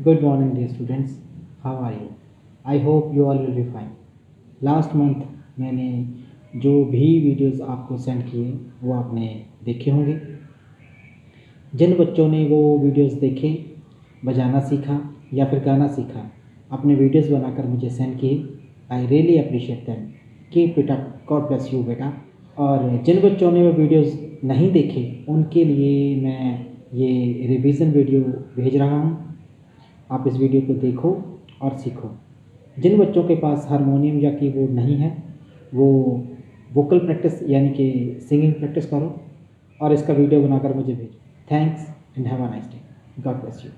Good morning, dear students. How are you? I hope you all will be fine. Last month मैंने जो भी videos आपको send किए वो आपने देखे होंगे। जिन बच्चों ने वो वीडियोस देखे, बजाना सीखा या फिर गाना सीखा, अपने वीडियोस बनाकर मुझे सेंड किए, I really appreciate them. Keep it up, God bless you बेटा। और जिन बच्चों ने वो वीडियोस नहीं देखे उनके लिए मैं ये रिवीजन वीडियो भेज रहा हूँ। आप इस वीडियो को देखो और सीखो। जिन बच्चों के पास हारमोनियम या कीबोर्ड नहीं है वो वोकल प्रैक्टिस यानी कि सिंगिंग प्रैक्टिस करो और इसका वीडियो बनाकर मुझे भेजो। Thanks and have a nice day. God bless you.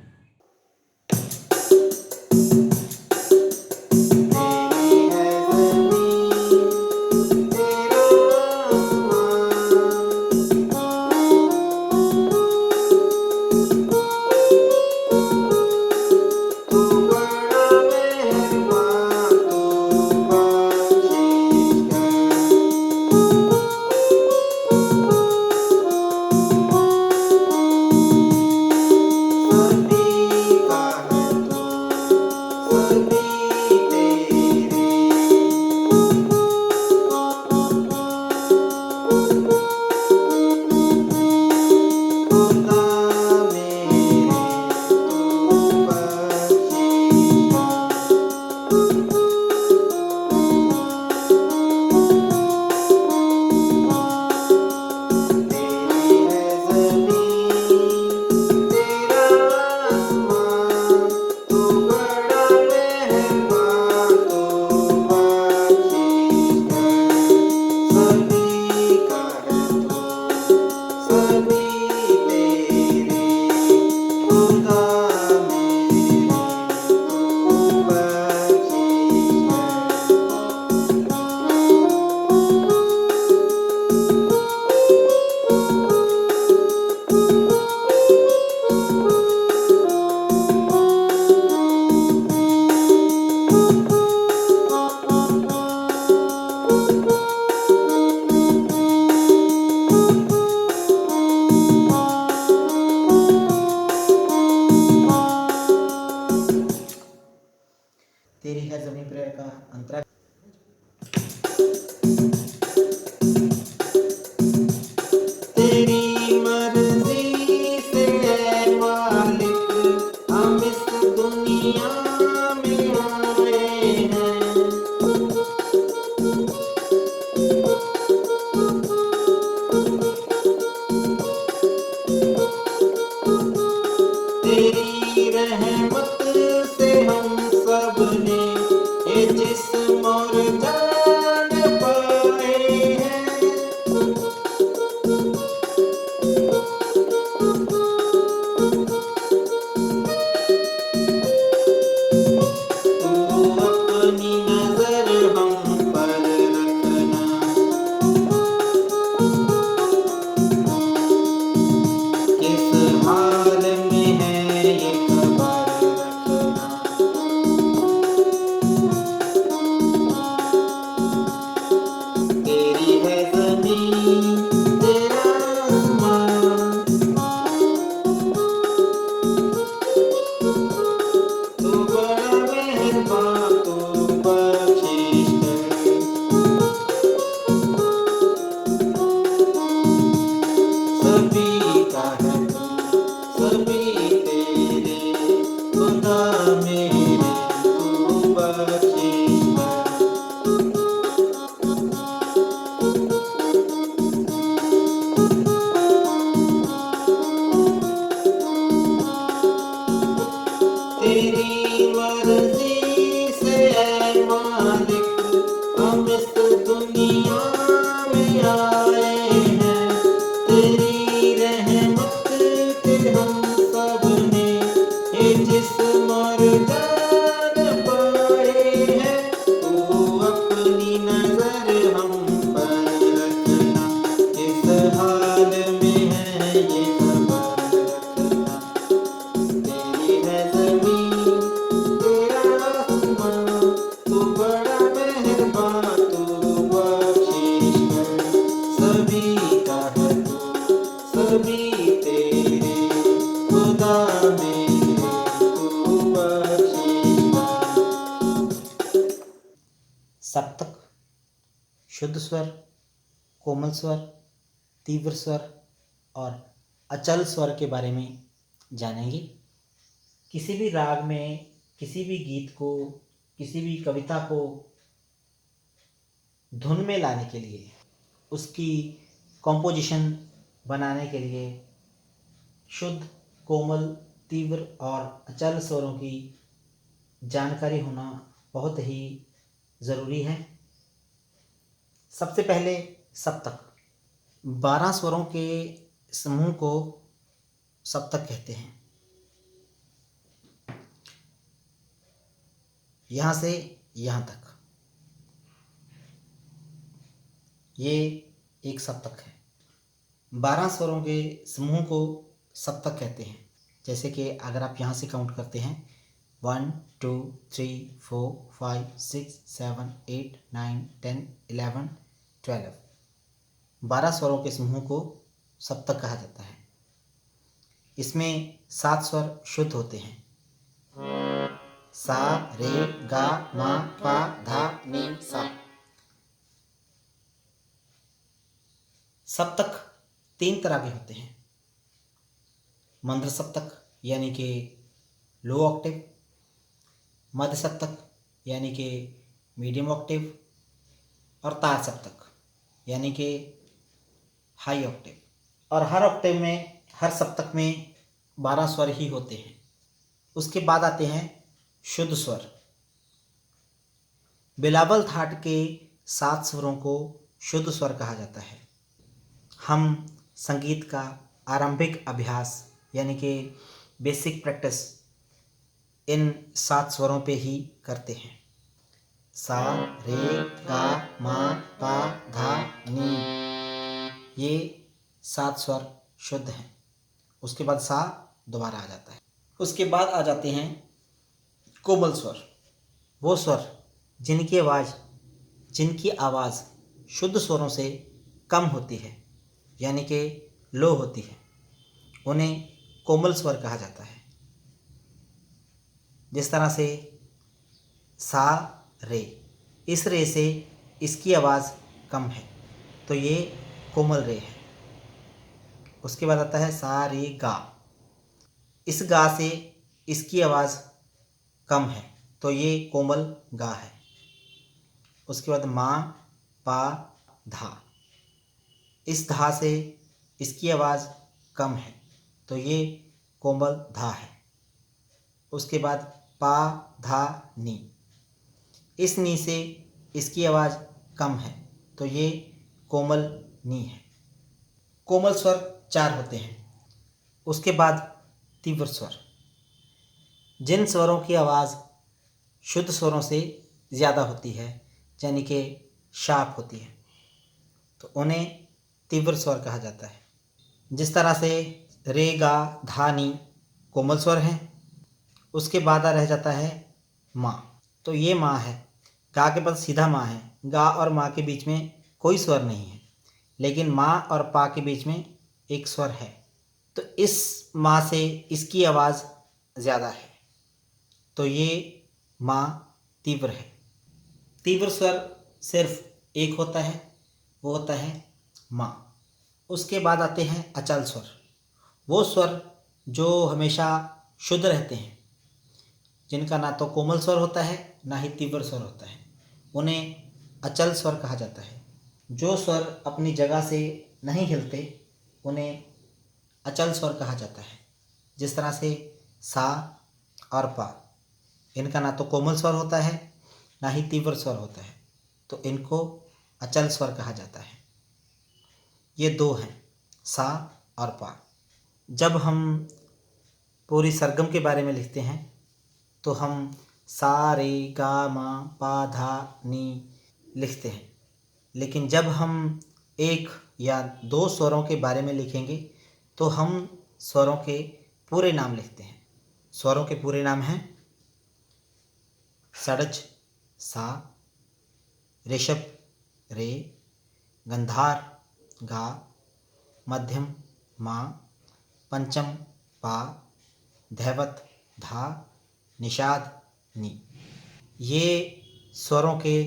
तेरी है ज़मीं पर का अंतरा तेरी मर्जी से है मालिक हम इस दुनिया में आए हैं। तेरी रहमत से हम सब ने ये जिस्म और जान पाए हैं। तू अपनी नजर हम पर रखना, किस हाल में है शुद्ध स्वर, कोमल स्वर, तीव्र स्वर और अचल स्वर के बारे में जानेंगे। किसी भी राग में किसी भी गीत को, किसी भी कविता को धुन में लाने के लिए, उसकी कॉम्पोजिशन बनाने के लिए शुद्ध, कोमल, तीव्र और अचल स्वरों की जानकारी होना बहुत ही ज़रूरी है। सबसे पहले सप्तक। 12 स्वरों के समूह को सप्तक कहते हैं। यहाँ से यहाँ तक ये एक सप्तक है। 12 स्वरों के समूह को सप्तक कहते हैं। जैसे कि अगर आप यहाँ से काउंट करते हैं 1 2 3 4 5 6 7 8 9 10 11 12, 12 स्वरों के समूह को सप्तक कहा जाता है। इसमें 7 स्वर शुद्ध होते हैं। सा, रे, गा, मा, पा, धा, नी, सा। सप्तक 3 तरह के होते हैं। मंद्र सप्तक यानी कि लो ऑक्टेव, मध्य सप्तक यानी कि मीडियम ऑक्टेव और तार सप्तक यानी कि हाई ऑक्टेव। और हर ऑक्टेव में, हर सप्तक में 12 स्वर ही होते हैं। उसके बाद आते हैं शुद्ध स्वर। बिलावल थाट के 7 स्वरों को शुद्ध स्वर कहा जाता है। हम संगीत का आरंभिक अभ्यास यानी कि बेसिक प्रैक्टिस इन 7 स्वरों पे ही करते हैं। सा, रे, गा, मा, पा, धा, नी, ये 7 स्वर शुद्ध हैं। उसके बाद सा दोबारा आ जाता है। उसके बाद आ जाते हैं कोमल स्वर। वो स्वर जिनकी आवाज़ शुद्ध स्वरों से कम होती है यानी कि लो होती है, उन्हें कोमल स्वर कहा जाता है। जिस तरह से सा, रे, इस रे से इसकी आवाज़ कम है तो ये कोमल रे है। उसके बाद आता है सा, रे, गा, इस गा से इसकी आवाज़ कम है तो ये कोमल गा है। उसके बाद मा, पा, धा, इस धा से इसकी आवाज़ कम है तो ये कोमल धा है। उसके बाद पा, धा, नी, इस नी से इसकी आवाज़ कम है तो ये कोमल नी है। कोमल स्वर 4 होते हैं। उसके बाद तीव्र स्वर। जिन स्वरों की आवाज़ शुद्ध स्वरों से ज़्यादा होती है यानी कि शार्प होती है तो उन्हें तीव्र स्वर कहा जाता है। जिस तरह से रे, गा, धा, नी कोमल स्वर हैं। उसके बाद रह जाता है माँ, तो ये माँ है। गा के बाद सीधा माँ है। गा और माँ के बीच में कोई स्वर नहीं है, लेकिन माँ और पा के बीच में एक स्वर है तो इस माँ से इसकी आवाज़ ज़्यादा है तो ये माँ तीव्र है। तीव्र स्वर सिर्फ एक होता है, वो होता है माँ। उसके बाद आते हैं अचल स्वर। वो स्वर जो हमेशा शुद्ध रहते हैं, जिनका ना तो कोमल स्वर होता है ना ही तीव्र स्वर होता है, उन्हें अचल स्वर कहा जाता है। जो स्वर अपनी जगह से नहीं हिलते उन्हें अचल स्वर कहा जाता है। जिस तरह से सा और पा, इनका ना तो कोमल स्वर होता है ना ही तीव्र स्वर होता है तो इनको अचल स्वर कहा जाता है। ये 2 हैं, सा और पा। जब हम पूरी सरगम के बारे में लिखते हैं तो हम सा, रे, गा, मा, पा, धा, नी लिखते हैं, लेकिन जब हम 1 या 2 स्वरों के बारे में लिखेंगे तो हम स्वरों के पूरे नाम लिखते हैं। स्वरों के पूरे नाम हैं षड्ज सा, ऋषभ रे, गंधार गा, मध्यम मा, पंचम पा, धैवत धा, निषाद नी। ये स्वरों के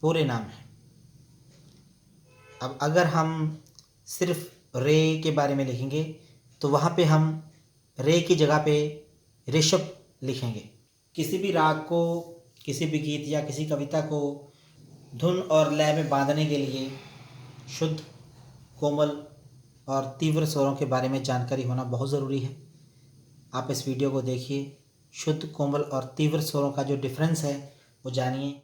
पूरे नाम हैं। अब अगर हम सिर्फ रे के बारे में लिखेंगे तो वहाँ पे हम रे की जगह पे ऋषभ लिखेंगे। किसी भी राग को, किसी भी गीत या किसी कविता को धुन और लय में बांधने के लिए शुद्ध, कोमल और तीव्र स्वरों के बारे में जानकारी होना बहुत ज़रूरी है। आप इस वीडियो को देखिए, शुद्ध, कोमल और तीव्र स्वरों का जो डिफरेंस है वो जानिए।